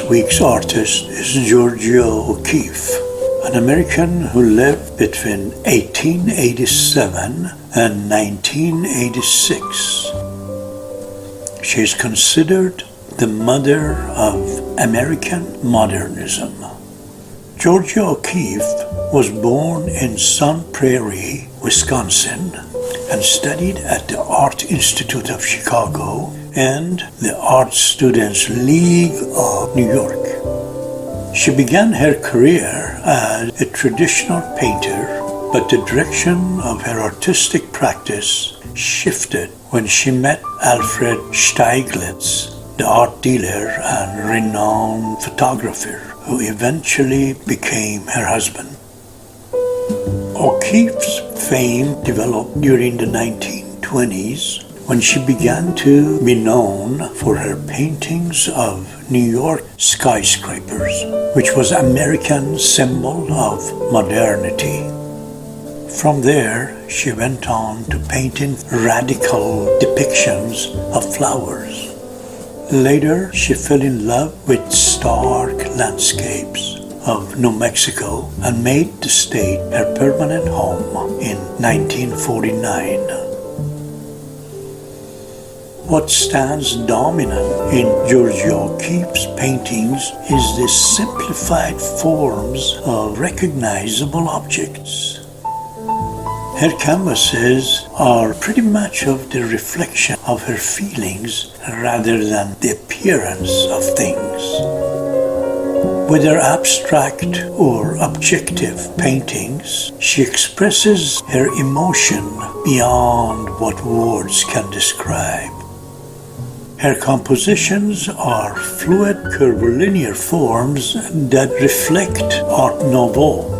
week's artist is Georgia O'Keeffe, an American who lived between 1887 and 1986. She is considered the mother of American Modernism. Georgia O'Keeffe was born in Sun Prairie, Wisconsin, and studied at the Art Institute of Chicago and the Art Students League of New York. She began her career as a traditional painter, but the direction of her artistic practice shifted when she met Alfred Stieglitz, the art dealer and renowned photographer, who eventually became her husband. O'Keeffe's fame developed during the 1920s when she began to be known for her paintings of New York skyscrapers, which was American symbol of modernity. From there, she went on to painting radical depictions of flowers. Later, she fell in love with stark landscapes of New Mexico and made the state her permanent home in 1949. What stands dominant in Georgia O'Keeffe's paintings is the simplified forms of recognizable objects. Her canvases are pretty much of the reflection of her feelings rather than the appearance of things. Whether abstract or objective paintings, she expresses her emotion beyond what words can describe. Her compositions are fluid curvilinear forms that reflect Art Nouveau.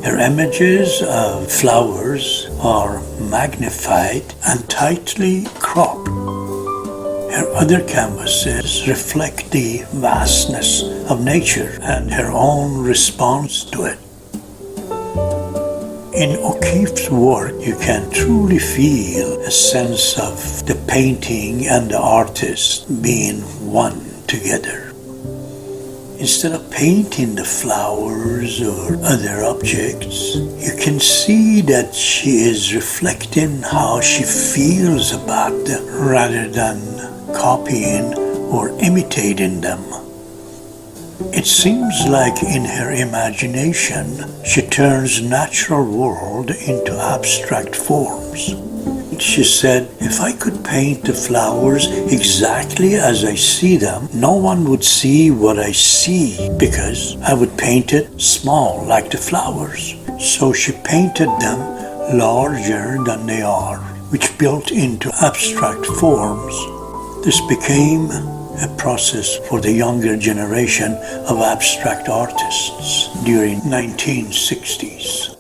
Her images of flowers are magnified and tightly cropped. Her other canvases reflect the vastness of nature and her own response to it. In O'Keeffe's work, you can truly feel a sense of the painting and the artist being one together. Instead of painting the flowers or other objects, you can see that she is reflecting how she feels about them rather than copying or imitating them. It seems like in her imagination, she turns natural world into abstract forms. She said, "If I could paint the flowers exactly as I see them, no one would see what I see because I would paint it small like the flowers." So she painted them larger than they are, which built into abstract forms. This became a process for the younger generation of abstract artists during 1960s.